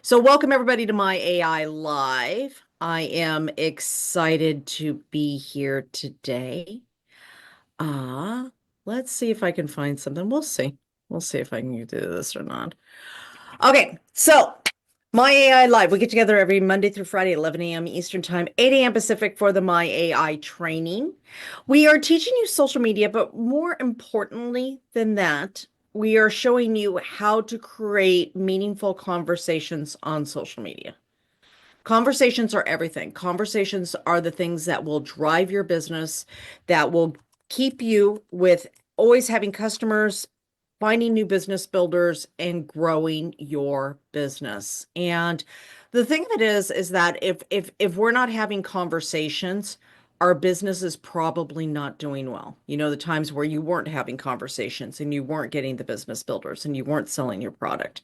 So welcome everybody to my AI Live. I am excited to be here today. Uh, let's see if I can find something. We'll see. We'll see if I can do this or not. Okay, so my AI Live, we get together every Monday through Friday, 11 a.m. Eastern Time, 8 a.m. Pacific for the My AI training. We are teaching you social media, but more importantly than that, we are showing you how to create meaningful conversations on social media. Conversations are everything. Conversations are the things that will drive your business, that will keep you with always having customers, finding new business builders, and growing your business. And the thing of it is that if we're not having conversations, our business is probably not doing well. You know, the times where you weren't having conversations and you weren't getting the business builders and you weren't selling your product.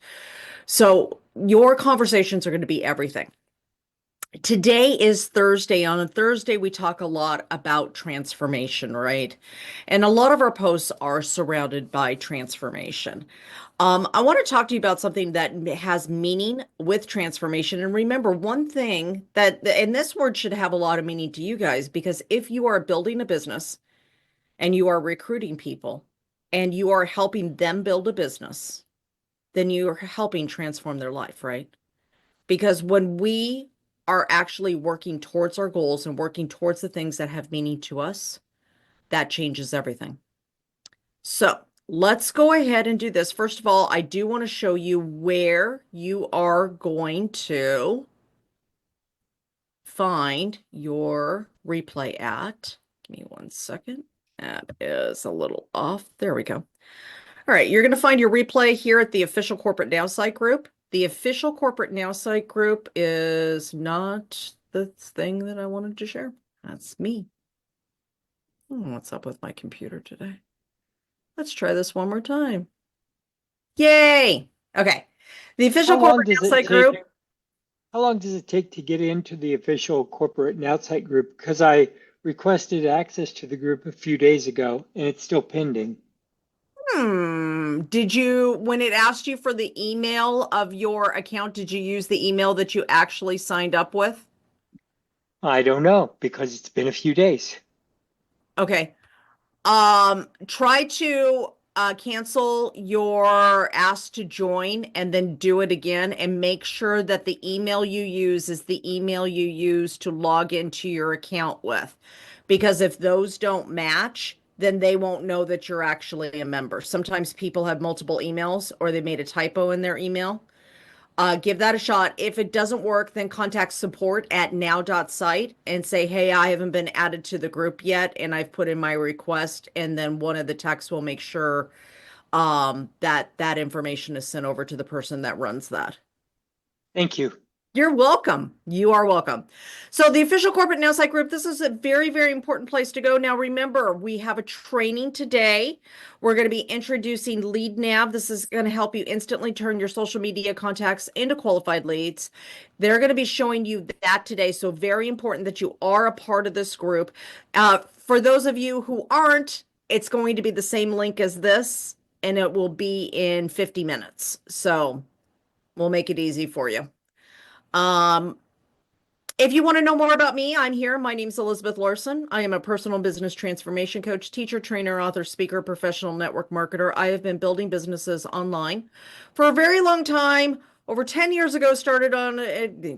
So your conversations are going to be everything. Today is Thursday. On a Thursday, we talk a lot about transformation, right? And a lot of our posts are surrounded by transformation. I want to talk to you about something that has meaning with transformation. And remember, one thing and this word should have a lot of meaning to you guys, because if you are building a business and you are recruiting people and you are helping them build a business, then you are helping transform their life, right? Because when we are actually working towards our goals and working towards the things that have meaning to us, that changes everything. So let's go ahead and do this. First of all, I do want to show you where you are going to find your replay at. Give me 1 second. That is a little off. There we go. All right, you're going to find your replay here at the official corporate Nowsite group. The official corporate Nowsite group is not the thing that I wanted to share. That's me. What's up with my computer today? Let's try this one more time. Yay! Okay. The official How long corporate does it Nowsite take? group. How long does it take to get into the official corporate Nowsite group? Because I requested access to the group a few days ago and it's still pending. Did you, when it asked you for the email of your account, did you use the email that you actually signed up with? I don't know because it's been a few days. Okay. Try to cancel your ask to join and then do it again, and make sure that the email you use is the email you use to log into your account with. Because if those don't match, then they won't know that you're actually a member. Sometimes people have multiple emails or they made a typo in their email. Give that a shot. If it doesn't work, then contact support at now.site and say, hey, I haven't been added to the group yet, and I've put in my request. And then one of the techs will make sure that information is sent over to the person that runs that. Thank you. You're welcome. You are welcome. So the official corporate Nowsite group, this is a very, very important place to go. Now, remember, we have a training today. We're going to be introducing Lead Nav. This is going to help you instantly turn your social media contacts into qualified leads. They're going to be showing you that today. So very important that you are a part of this group. For those of you who aren't, it's going to be the same link as this, and it will be in 50 minutes. So we'll make it easy for you. Um, if you want to know more about me, I'm here. My name is Elizabeth Larson. I am a personal business transformation coach, teacher, trainer, author, speaker, professional network marketer. I have been building businesses online for a very long time. Over 10 years ago, started on,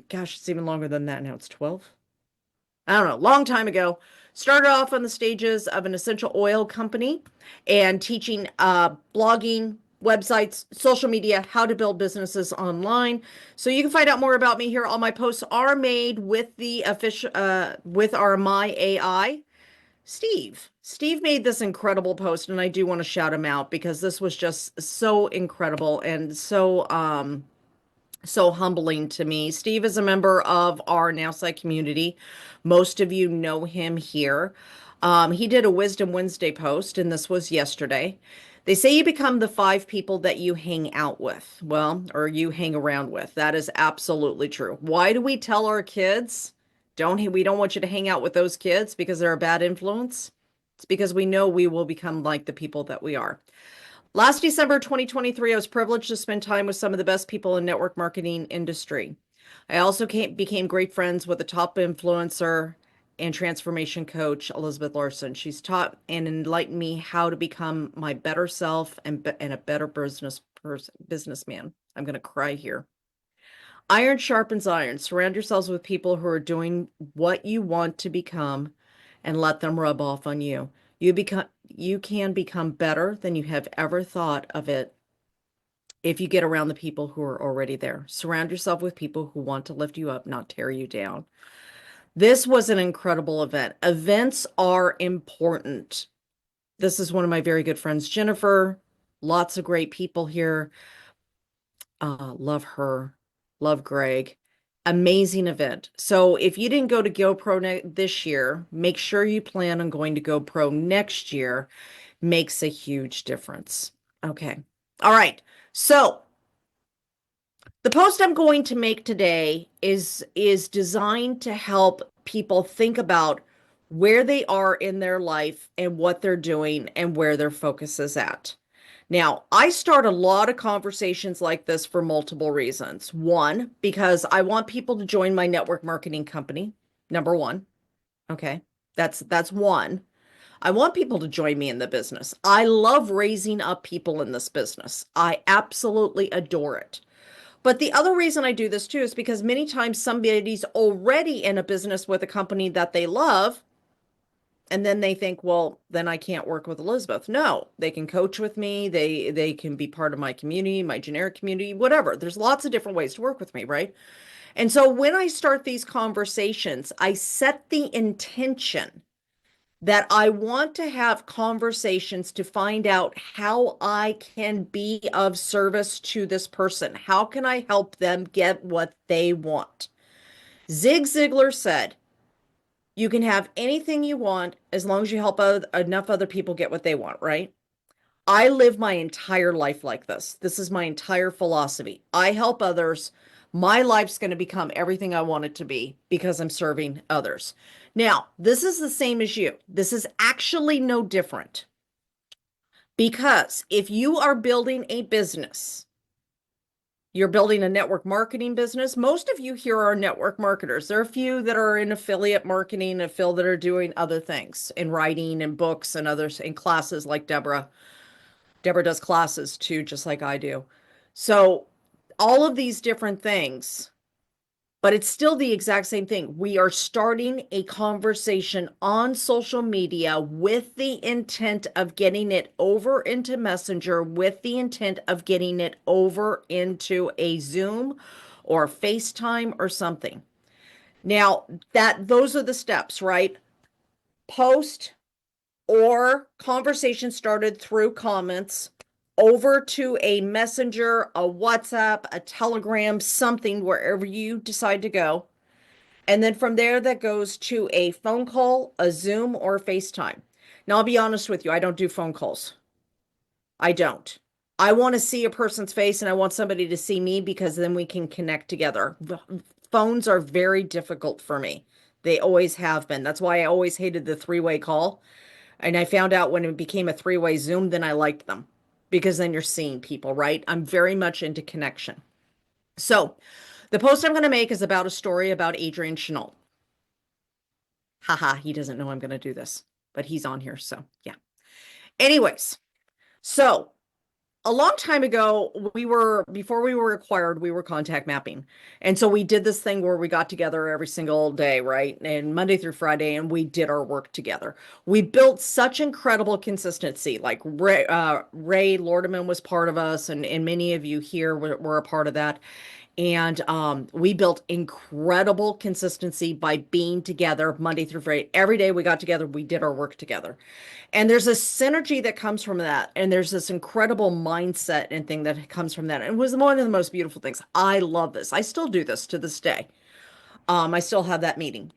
gosh, it's even longer than that now. It's 12. I don't know, long time ago. Started off on the stages of an essential oil company and teaching blogging, websites, social media, how to build businesses online. So you can find out more about me here. All my posts are made with the official with our My AI. Steve made this incredible post, and I do want to shout him out because this was just so incredible and so humbling to me. Steve is a member of our Nowsite community. Most of you know him here. He did a Wisdom Wednesday post, and this was yesterday. They say you become the 5 people that you hang out with, well, or you hang around with. That is absolutely true. Why do we tell our kids, we don't want you to hang out with those kids because they're a bad influence? It's because we know we will become like the people that we are. Last December 2023, I was privileged to spend time with some of the best people in network marketing industry. I also became great friends with a top influencer and transformation coach, Elizabeth Larson. She's taught and enlightened me how to become my better self and a better businessman. I'm going to cry here. Iron sharpens iron. Surround yourselves with people who are doing what you want to become and let them rub off on you. You can become better than you have ever thought of it if you get around the people who are already there. Surround yourself with people who want to lift you up, not tear you down. This was an incredible event. Events are important. This is one of my very good friends, Jennifer. Lots of great people here. Love her. Love Greg. Amazing event. So if you didn't go to GoPro this year, make sure you plan on going to GoPro next year. Makes a huge difference. Okay. All right. So the post I'm going to make today is designed to help people think about where they are in their life and what they're doing and where their focus is at. Now, I start a lot of conversations like this for multiple reasons. One, because I want people to join my network marketing company. Number one. Okay. That's one. I want people to join me in the business. I love raising up people in this business. I absolutely adore it. But the other reason I do this too is because many times somebody's already in a business with a company that they love, and then they think, well, then I can't work with Elizabeth. No, they can coach with me. They can be part of my community, my generic community, whatever. There's lots of different ways to work with me, right? And so when I start these conversations, I set the intention that I want to have conversations to find out how I can be of service to this person. How can I help them get what they want? Zig Ziglar said, you can have anything you want as long as you help enough other people get what they want, right? I live my entire life like this. This is my entire philosophy. I help others. My life's going to become everything I want it to be because I'm serving others. Now, this is the same as you. This is actually no different because if you are building a business, you're building a network marketing business. Most of you here are network marketers. There are a few that are in affiliate marketing, a few that are doing other things in writing and books and others in classes like Deborah. Deborah does classes too, just like I do. So all of these different things, but it's still the exact same thing. We are starting a conversation on social media with the intent of getting it over into Messenger, with the intent of getting it over into a Zoom or FaceTime or something. Now, those are the steps, right? Post or conversation started through comments over to a messenger, a WhatsApp, a Telegram, something wherever you decide to go. And then from there, that goes to a phone call, a Zoom, or a FaceTime. Now, I'll be honest with you, I don't do phone calls. I don't. I want to see a person's face and I want somebody to see me because then we can connect together. Phones are very difficult for me. They always have been. That's why I always hated the three-way call. And I found out when it became a three-way Zoom, then I liked them because then you're seeing people, right? I'm very much into connection. So the post I'm going to make is about a story about Adrian Chenault. Haha, he doesn't know I'm going to do this, but he's on here. So yeah. Anyways, so a long time ago, before we were acquired, we were contact mapping. And so we did this thing where we got together every single day, right? And Monday through Friday, and we did our work together. We built such incredible consistency. Like Ray Lordeman was part of us, and many of you here were a part of that. And we built incredible consistency by being together Monday through Friday. Every day we got together, we did our work together. And there's a synergy that comes from that. And there's this incredible mindset and thing that comes from that. And it was one of the most beautiful things. I love this. I still do this to this day. I still have that meeting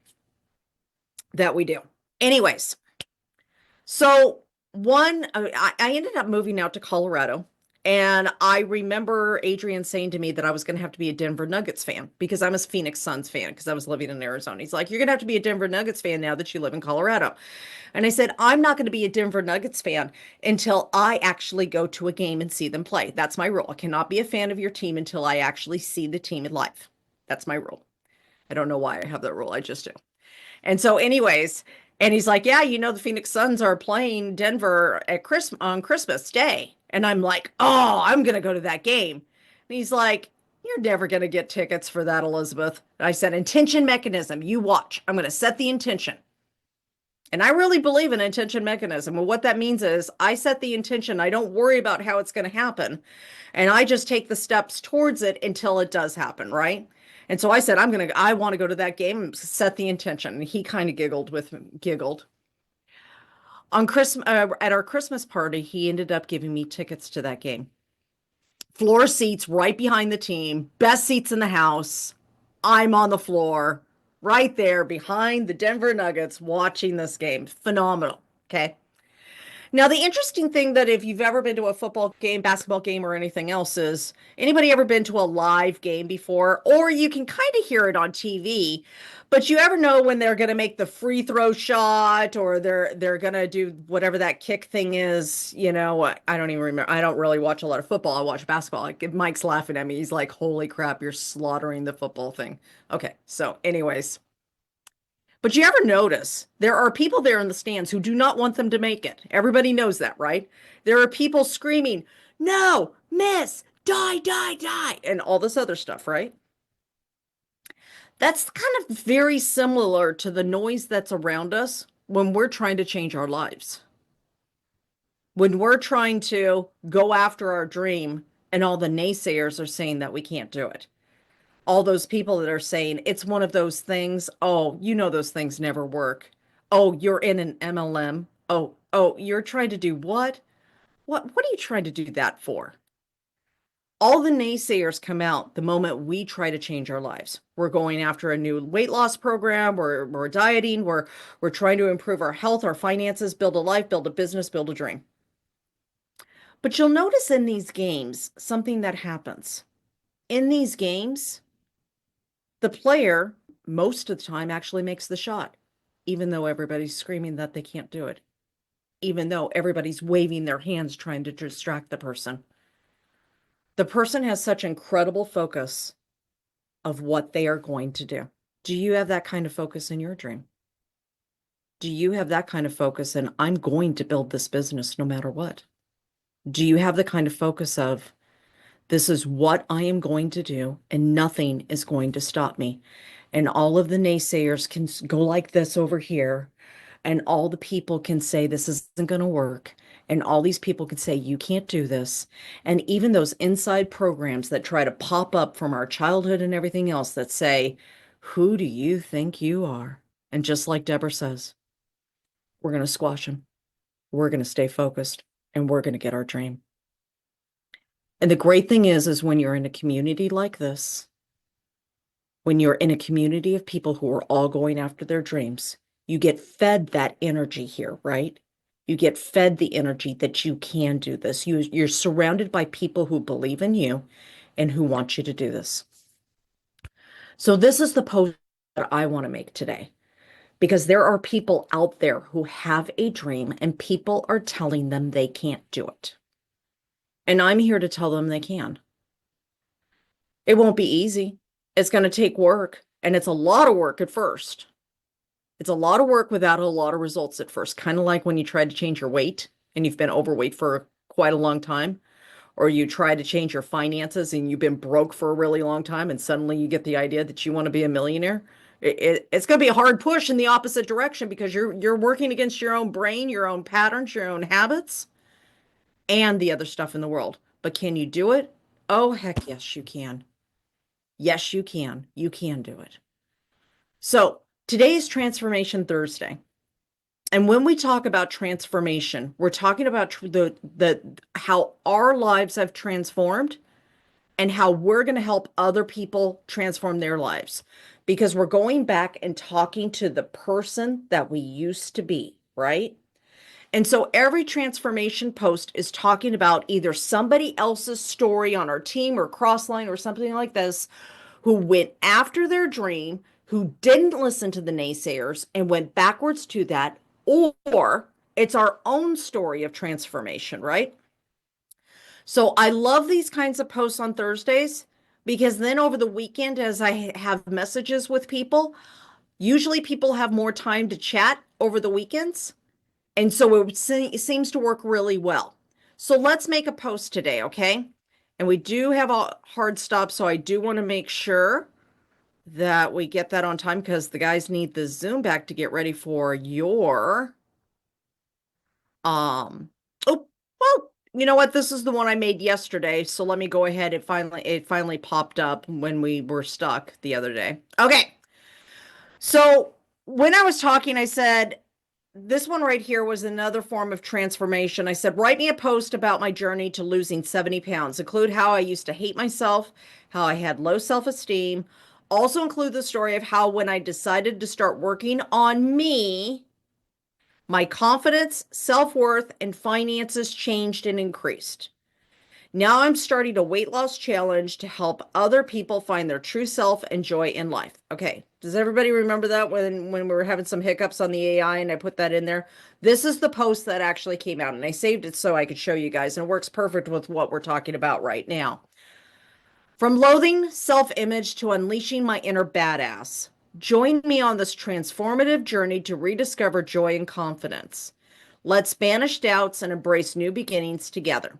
that we do. Anyways, so I ended up moving out to Colorado. And I remember Adrian saying to me that I was going to have to be a Denver Nuggets fan because I'm a Phoenix Suns fan because I was living in Arizona. He's like, "You're going to have to be a Denver Nuggets fan now that you live in Colorado." And I said, "I'm not going to be a Denver Nuggets fan until I actually go to a game and see them play. That's my rule. I cannot be a fan of your team until I actually see the team in live. That's my rule. I don't know why I have that rule. I just do." And so, anyways, and he's like, "Yeah, the Phoenix Suns are playing Denver at on Christmas Day." And I'm like, "Oh, I'm gonna go to that game." And he's like, "You're never gonna get tickets for that, Elizabeth." And I said, "Intention mechanism. You watch. I'm gonna set the intention." And I really believe in intention mechanism. And what that means is I set the intention. I don't worry about how it's going to happen. And I just take the steps towards it until it does happen, right? And so I said, I want to go to that game and set the intention. And he kind of giggled. On Christmas, at our Christmas party, he ended up giving me tickets to that game. Floor seats right behind the team, best seats in the house. I'm on the floor, right there behind the Denver Nuggets watching this game. Phenomenal. Okay. Now, the interesting thing that if you've ever been to a football game, basketball game, or anything else is anybody ever been to a live game before? Or you can kind of hear it on TV, but you ever know when they're going to make the free throw shot or they're going to do whatever that kick thing is? I don't even remember. I don't really watch a lot of football. I watch basketball. Like, Mike's laughing at me. He's like, "Holy crap, you're slaughtering the football thing." Okay, so anyways. But you ever notice there are people there in the stands who do not want them to make it? Everybody knows that, right? There are people screaming, "No, miss, die, die, die," and all this other stuff, right? That's kind of very similar to the noise that's around us when we're trying to change our lives. When we're trying to go after our dream and all the naysayers are saying that we can't do it. All those people that are saying it's one of those things. Oh, those things never work. Oh, you're in an MLM. Oh, you're trying to do what? What are you trying to do that for? All the naysayers come out the moment we try to change our lives. We're going after a new weight loss program, we're dieting, we're trying to improve our health, our finances, build a life, build a business, build a dream. But you'll notice in these games something that happens. In these games, the player, most of the time, actually makes the shot, even though everybody's screaming that they can't do it, even though everybody's waving their hands trying to distract the person. The person has such incredible focus of what they are going to do. Do you have that kind of focus in your dream? Do you have that kind of focus in, "I'm going to build this business no matter what"? Do you have the kind of focus of, "This is what I am going to do, and nothing is going to stop me"? And all of the naysayers can go like this over here, and all the people can say this isn't going to work. And all these people can say, "You can't do this." And even those inside programs that try to pop up from our childhood and everything else that say, "Who do you think you are?" And just like Deborah says, we're going to squash them. We're going to stay focused and we're going to get our dream. And the great thing is when you're in a community like this, when you're in a community of people who are all going after their dreams, you get fed that energy here, right? You get fed the energy that you can do this. You're surrounded by people who believe in you and who want you to do this. So this is the post that I want to make today because there are people out there who have a dream and people are telling them they can't do it. And I'm here to tell them they can. It won't be easy. It's going to take work, and it's a lot of work at first. It's a lot of work without a lot of results at first, kind of like when you try to change your weight and you've been overweight for quite a long time, or you try to change your finances and you've been broke for a really long time, and suddenly you get the idea that you want to be a millionaire. It's going to be a hard push in the opposite direction because you're working against your own brain, your own patterns, your own habits, and the other stuff in the world. But can you do it? Oh, heck yes, you can. Yes, you can. You can do it. So today is Transformation Thursday. And when we talk about transformation, we're talking about the how our lives have transformed and how we're going to help other people transform their lives. Because we're going back and talking to the person that we used to be, right? And so every transformation post is talking about either somebody else's story on our team or Crossline or something like this, who went after their dream, who didn't listen to the naysayers and went backwards to that, or it's our own story of transformation, right? So I love these kinds of posts on Thursdays because then over the weekend, as I have messages with people, usually people have more time to chat over the weekends. And so it seems to work really well. So let's make a post today, okay? And we do have a hard stop, so I do want to make sure that we get that on time because the guys need the Zoom back to get ready for your um oh well, you know what? This is the one I made yesterday, so let me go ahead. It finally popped up when we were stuck the other day. Okay. So when I was talking, I said this one right here was another form of transformation. I said, write me a post about my journey to losing 70 pounds. Include how I used to hate myself, how I had low self-esteem. Also include the story of how when I decided to start working on me, my confidence, self-worth, and finances changed and increased. Now I'm starting a weight loss challenge to help other people find their true self and joy in life. Okay. Does everybody remember that when we were having some hiccups on the AI and I put that in there? This is the post that actually came out and I saved it so I could show you guys and it works perfect with what we're talking about right now. From loathing self-image to unleashing my inner badass. Join me on this transformative journey to rediscover joy and confidence. Let's banish doubts and embrace new beginnings together.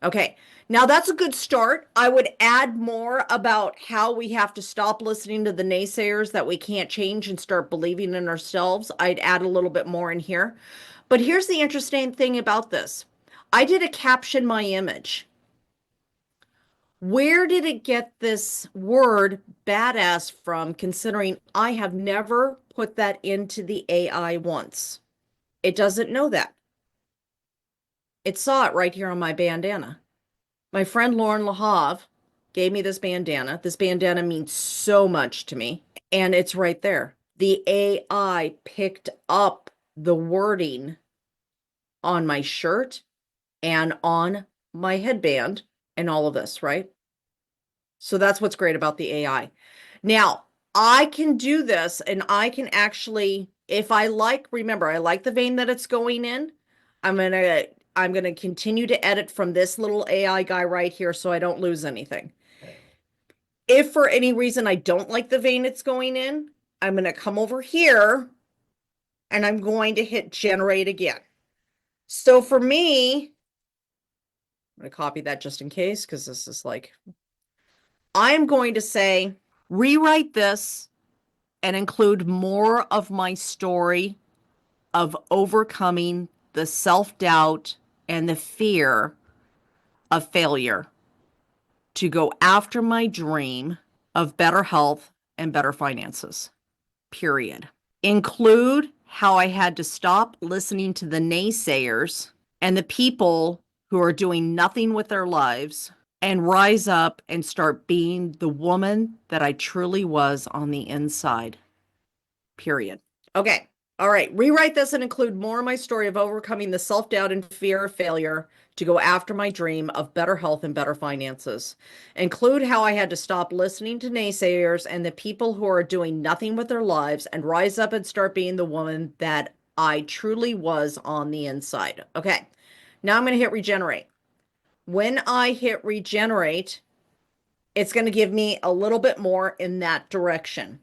Okay, now that's a good start. I would add more about how we have to stop listening to the naysayers that we can't change and start believing in ourselves. I'd add a little bit more in here. But here's the interesting thing about this. I did a caption my image. Where did it get this word badass from, considering I have never put that into the AI once? It doesn't know that. It saw it right here on my bandana. My friend Lauren Lahav gave me this bandana. This bandana means so much to me, and it's right there. The AI picked up the wording on my shirt and on my headband and all of this, right? So that's what's great about the AI. Now, I can do this and I can actually, if I like, remember, I like the vein that it's going in. I'm gonna I'm gonna continue to edit from this little AI guy right here so I don't lose anything. If for any reason I don't like the vein it's going in, I'm gonna come over here and I'm going to hit generate again. So for me, I'm gonna copy that just in case because this is like, I'm going to say, rewrite this and include more of my story of overcoming the self doubt and the fear of failure to go after my dream of better health and better finances. Period. Include how I had to stop listening to the naysayers and the people who are doing nothing with their lives and rise up and start being the woman that I truly was on the inside. Period. Okay. All right. Rewrite this and include more of my story of overcoming the self doubt and fear of failure to go after my dream of better health and better finances. Include how I had to stop listening to naysayers and the people who are doing nothing with their lives and rise up and start being the woman that I truly was on the inside. Okay. Now I'm going to hit regenerate. When I hit regenerate, it's going to give me a little bit more in that direction.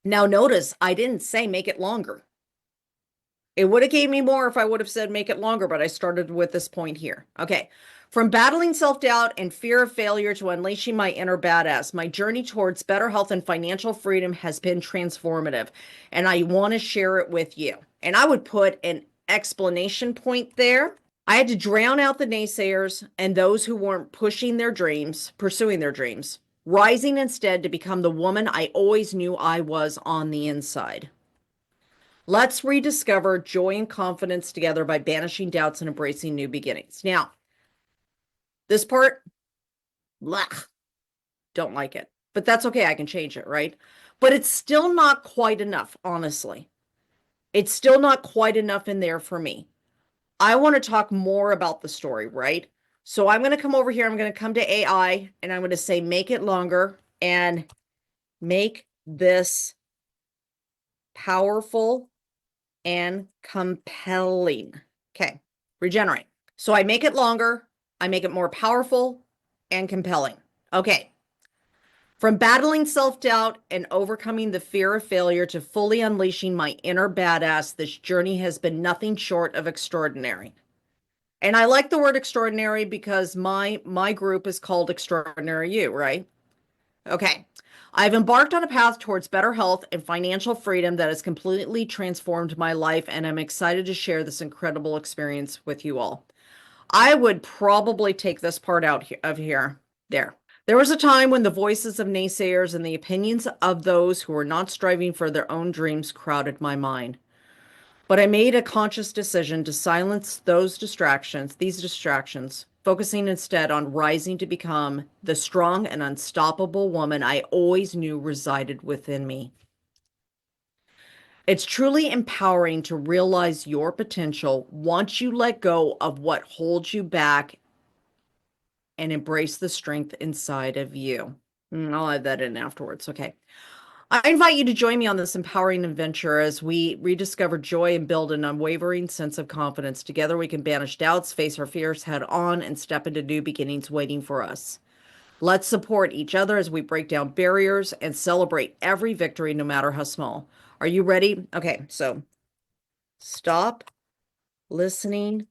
Now notice I didn't say make it longer. It would have gave me more if I would have said make it longer, but I started with this point here. Okay. From battling self-doubt and fear of failure to unleashing my inner badass, my journey towards better health and financial freedom has been transformative, and I want to share it with you. And I would put an explanation point there. I had to drown out the naysayers and those who weren't pushing their dreams, pursuing their dreams, rising instead to become the woman I always knew I was on the inside. Let's rediscover joy and confidence together by banishing doubts and embracing new beginnings. Now, this part, blech, don't like it, but that's okay. I can change it, right? But it's still not quite enough, honestly. It's still not quite enough in there for me. I want to talk more about the story, right? So I'm going to come over here. I'm going to come to AI and I'm going to say, make it longer and make this powerful and compelling. Okay, regenerate. So I make it longer, I make it more powerful and compelling. Okay, from battling self doubt and overcoming the fear of failure to fully unleashing my inner badass, this journey has been nothing short of extraordinary. And I like the word extraordinary because my group is called Extraordinary You, right? Okay. I've embarked on a path towards better health and financial freedom that has completely transformed my life, and I'm excited to share this incredible experience with you all. I would probably take this part out of here. There. There was a time when the voices of naysayers and the opinions of those who were not striving for their own dreams crowded my mind. But I made a conscious decision to silence these distractions, focusing instead on rising to become the strong and unstoppable woman I always knew resided within me. It's truly empowering to realize your potential once you let go of what holds you back and embrace the strength inside of you. I'll add that in afterwards. Okay. I invite you to join me on this empowering adventure as we rediscover joy and build an unwavering sense of confidence. Together, we can banish doubts, face our fears head on, and step into new beginnings waiting for us. Let's support each other as we break down barriers and celebrate every victory, no matter how small. Are you ready? Okay, so stop listening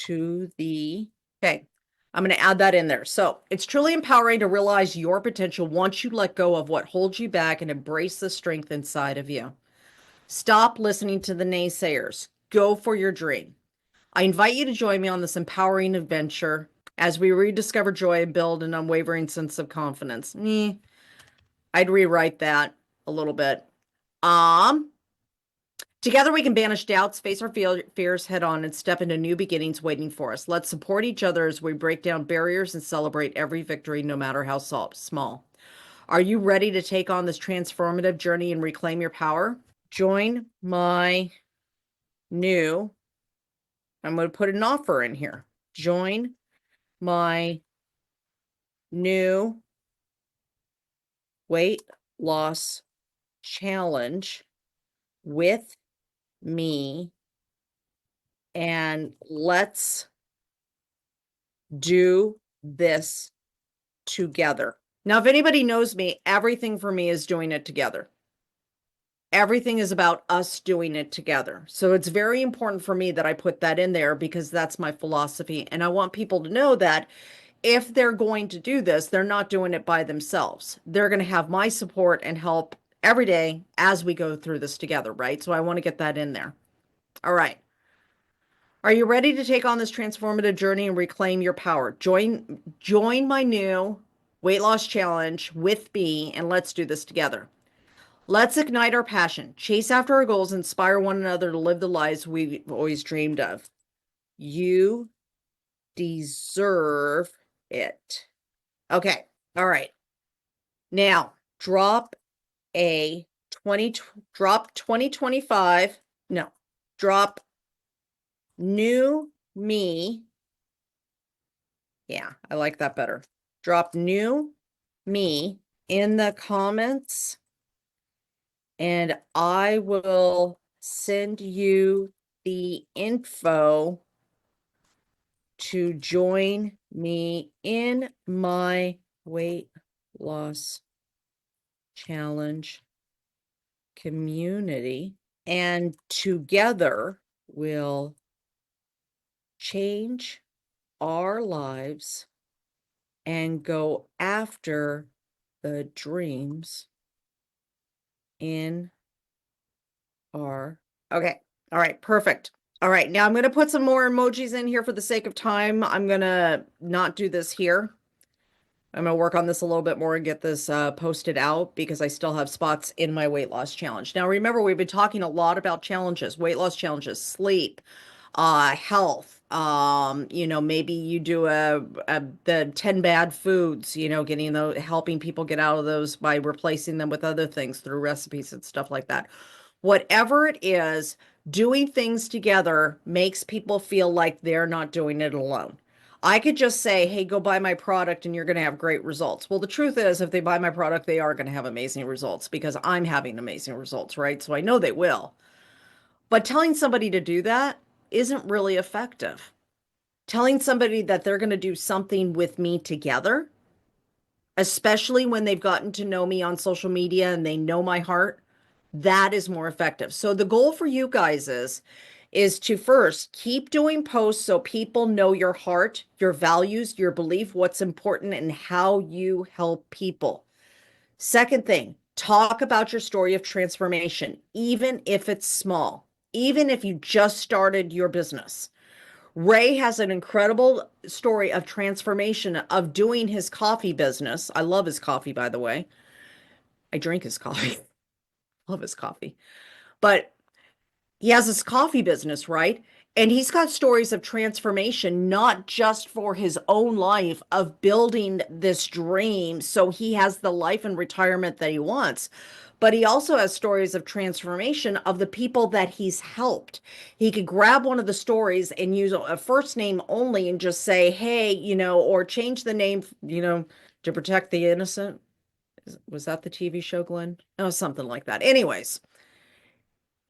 to the. Okay, I'm going to add that in there. So it's truly empowering to realize your potential once you let go of what holds you back and embrace the strength inside of you. Stop listening to the naysayers. Go for your dream. I invite you to join me on this empowering adventure as we rediscover joy and build an unwavering sense of confidence. I'd rewrite that a little bit. Um, Together we can banish doubts, face our fears head on, and step into new beginnings waiting for us. Let's support each other as we break down barriers and celebrate every victory, no matter how small. Are you ready to take on this transformative journey and reclaim your power? Join my new, I'm going to put an offer in here. Join my new weight loss challenge with me, and let's do this together. Now, if anybody knows me, everything for me is doing it together. Everything is about us doing it together. So it's very important for me that I put that in there because that's my philosophy. And I want people to know that if they're going to do this, they're not doing it by themselves. They're going to have my support and help every day as we go through this together, right? So I want to get that in there. All right. Are you ready to take on this transformative journey and reclaim your power? Join my new weight loss challenge with me, and let's do this together. Let's ignite our passion, chase after our goals, inspire one another to live the lives we've always dreamed of. You deserve it. Okay. All right. Now, a 20 drop 2025. No. Drop new me. Yeah, I like that better. Drop new me in the comments and I will send you the info to join me in my weight loss challenge community. And together we'll change our lives and go after the dreams in our. Okay. All right. Perfect. All right. Now I'm going to put some more emojis in here for the sake of time. I'm going to not do this here. I'm going to work on this a little bit more and get this posted out because I still have spots in my weight loss challenge. Now, remember, we've been talking a lot about challenges, weight loss challenges, sleep, health. Maybe you do the 10 bad foods, helping people get out of those by replacing them with other things through recipes and stuff like that. Whatever it is, doing things together makes people feel like they're not doing it alone. I could just say, hey, go buy my product and you're going to have great results. Well, the truth is, if they buy my product, they are going to have amazing results because I'm having amazing results, right? So I know they will. But telling somebody to do that isn't really effective. Telling somebody that they're going to do something with me together, especially when they've gotten to know me on social media and they know my heart, that is more effective. So the goal for you guys is to first keep doing posts so people know your heart, your values, your belief, what's important, and how you help people. Second thing, talk about your story of transformation, even if it's small, even if you just started your business. Ray has an incredible story of transformation of doing his coffee business. I love his coffee, by the way. I drink his coffee. Love his coffee. But he has his coffee business, right? And he's got stories of transformation, not just for his own life of building this dream so he has the life and retirement that he wants, but he also has stories of transformation of the people that he's helped. He could grab one of the stories and use a first name only and just say, hey, or change the name, to protect the innocent. Was that the TV show, Glenn? Oh, something like that. Anyways,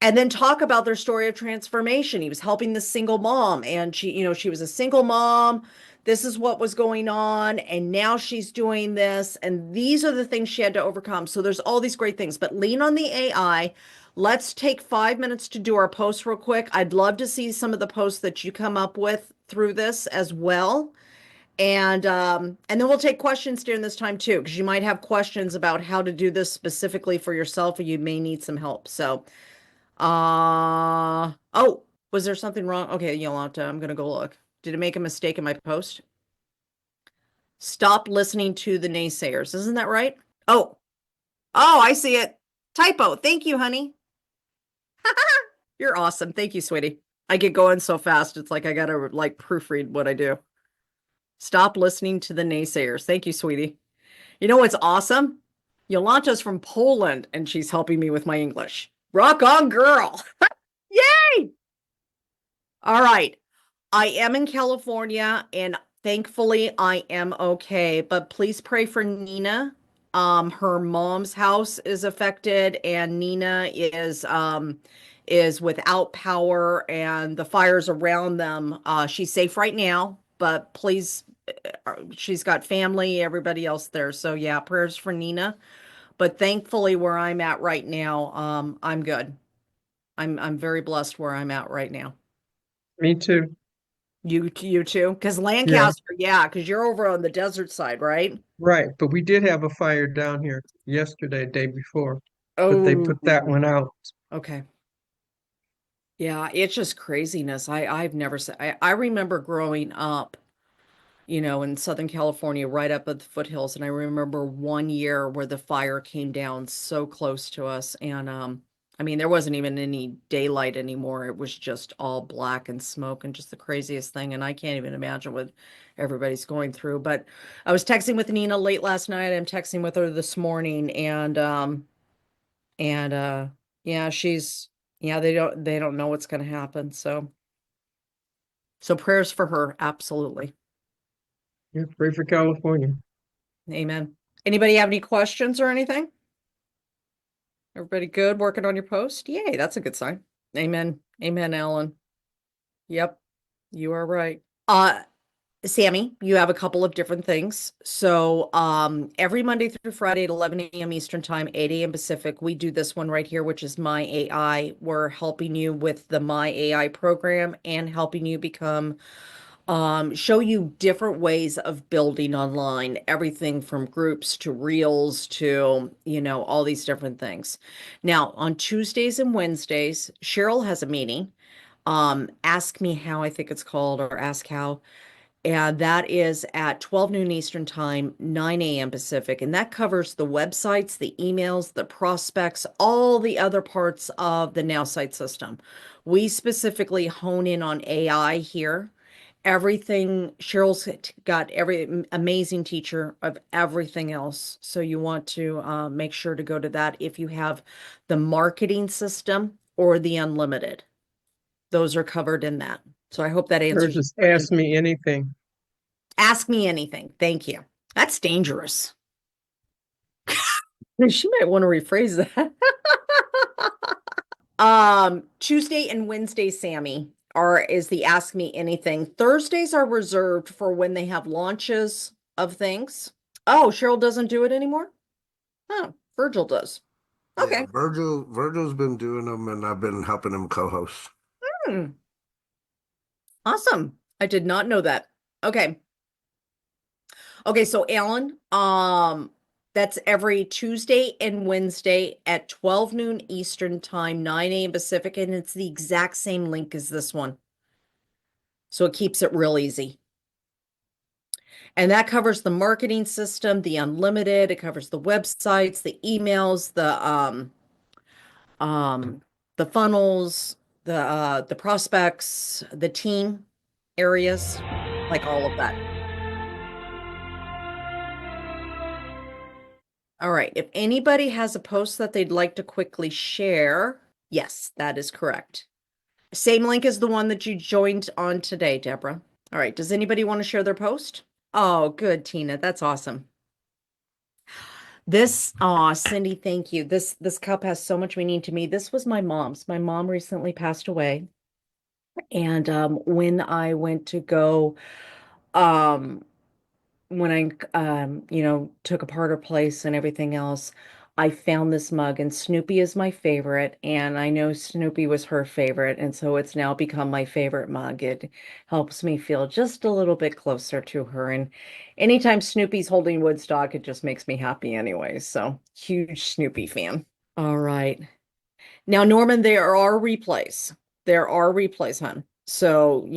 and then talk about their story of transformation. He was helping this single mom, and she was a single mom. This is what was going on, and now she's doing this, and these are the things she had to overcome. So there's all these great things, but lean on the AI. Let's take 5 minutes to do our posts real quick. I'd love to see some of the posts that you come up with through this as well. And then we'll take questions during this time too, because you might have questions about how to do this specifically for yourself, or you may need some help. So oh, was there something wrong? Okay, Yolanta, I'm gonna go look. Did it make a mistake in my post? Stop listening to the naysayers. Isn't that right? Oh, I see it. Typo. Thank you, honey. You're awesome. Thank you, sweetie. I get going so fast. It's like I gotta like proofread what I do. Stop listening to the naysayers. Thank you, sweetie. You know what's awesome? Yolanta's from Poland and she's helping me with my English. Rock on, girl. Yay! All right. I am in California and thankfully I am okay, but please pray for Nina. Her mom's house is affected and Nina is without power and the fires around them. She's safe right now, but please she's got family, everybody else there. So yeah, prayers for Nina. But thankfully where I'm at right now, I'm good. I'm very blessed where I'm at right now. Me too. You too? Because Yeah, Lancaster, yeah, because you're over on the desert side, right? right. But we did have a fire down here yesterday, day before, but they Oh, put that one out. okay. Yeah, it's just craziness. I've never said I remember growing up, in Southern California, right up at the foothills, and I remember one year where the fire came down so close to us, and I mean there wasn't even any daylight anymore. It was just all black and smoke and just the craziest thing, and I can't even imagine what everybody's going through. But I was texting with Nina late last night. I'm texting with her this morning, and yeah, yeah, they don't know what's going to happen. So prayers for her, absolutely. Yeah, pray for California. Amen. Anybody have any questions or anything? Everybody good working on your post? Yay, that's a good sign. Amen. Amen, Alan. Yep, you are right. Sammy, you have a couple of different things. So, every Monday through Friday at 11 a.m. Eastern Time, 8 a.m. Pacific, we do this one right here, which is My AI. We're helping you with the My AI program and helping you become show you different ways of building online, everything from groups to reels to, all these different things. Now, on Tuesdays and Wednesdays, Cheryl has a meeting. Ask Me How, I think it's called, or Ask How. And that is at 12 noon Eastern Time, 9 a.m. Pacific. And that covers the websites, the emails, the prospects, all the other parts of the Nowsite system. We specifically hone in on AI here everything. Cheryl's got every amazing teacher of everything else. So you want to make sure to go to that if you have the marketing system or the unlimited. Those are covered in that. So I hope that Or answers your just question. ask me anything. Ask me anything. Thank you. That's dangerous. She might want to rephrase that. Tuesday and Wednesday, Sammy, is the Ask Me Anything. Thursdays are reserved for when they have launches of things. Oh, Cheryl doesn't do it anymore? Oh, Virgil does. Yeah, Okay. Virgil's been doing them, and I've been helping him co-host. Hmm. Awesome. I did not know that. Okay. Okay, so Alan, that's every Tuesday and Wednesday at 12 noon Eastern time, 9 a.m. Pacific, and it's the exact same link as this one. So it keeps it real easy. And that covers the marketing system, the unlimited, it covers the websites, the emails, the funnels, the prospects, the team areas, like all of that. All right, if anybody has a post that they'd like to quickly share, yes, that is correct. Same link as the one that you joined on today, Deborah. All right, does anybody want to share their post? Oh, good, Tina. That's awesome. Cindy, thank you. This cup has so much meaning to me. This was my mom's. My mom recently passed away. And when I went to go, um, when I took apart her place and everything else, I found this mug, and Snoopy is my favorite, and I know Snoopy was her favorite, and so it's now become my favorite mug. It helps me feel just a little bit closer to her, and anytime Snoopy's holding Woodstock, it just makes me happy anyway. So huge Snoopy fan. All right. Now, Norman, there are replays. There are replays, hon. So,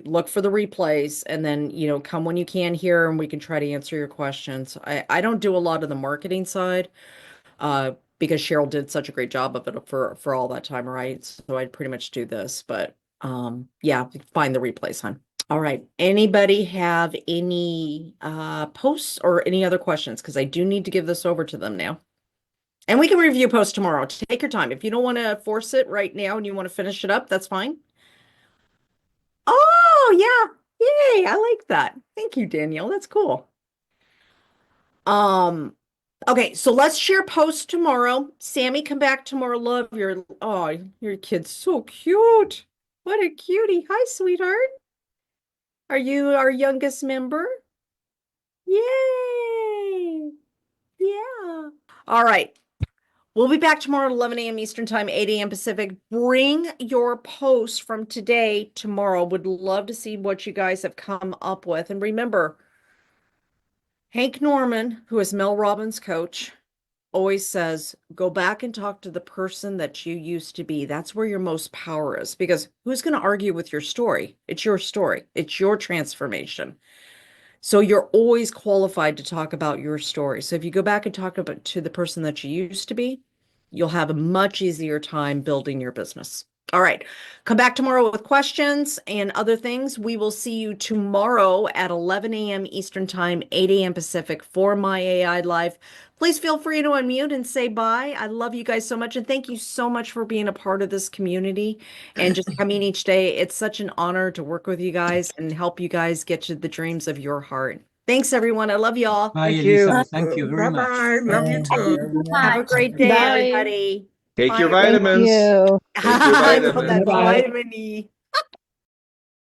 look for the replays and then, come when you can here and we can try to answer your questions. I don't do a lot of the marketing side, because Cheryl did such a great job of it for all that time, right? So I'd pretty much do this, but yeah, find the replays, hon. All right. Anybody have any posts or any other questions? Because I do need to give this over to them now. And we can review post tomorrow. Take your time. If you don't want to force it right now and you want to finish it up, that's fine. Oh, yeah. Yay. I like that. Thank you, Danielle. That's cool. Okay, so let's share post tomorrow. Sammy, come back tomorrow. Love your kid's so cute. What a cutie. Hi, sweetheart. Are you our youngest member? Yay. Yeah. All right. We'll be back tomorrow at 11 a.m. Eastern Time, 8 a.m. Pacific. Bring your posts from today, tomorrow. Would love to see what you guys have come up with. And remember, Hank Norman, who is Mel Robbins' coach, always says, go back and talk to the person that you used to be. That's where your most power is. Because who's going to argue with your story? It's your story. It's your transformation. So you're always qualified to talk about your story. So if you go back and talk about to the person that you used to be, you'll have a much easier time building your business. All right. Come back tomorrow with questions and other things. We will see you tomorrow at 11 a.m. Eastern Time, 8 a.m. Pacific for My AI Live. Please feel free to unmute and say bye. I love you guys so much. And thank you so much for being a part of this community and just coming each day. It's such an honor to work with you guys and help you guys get to the dreams of your heart. Thanks, everyone. I love y'all. Bye, Thank Elisa. you. Thank you very much. Bye-bye. Love you Thank too. you very Have a much. great day, Bye. everybody. Take Bye, your everyone. Thank vitamins. you. Take your I know vitamins. that's Bye-bye. vitamin E.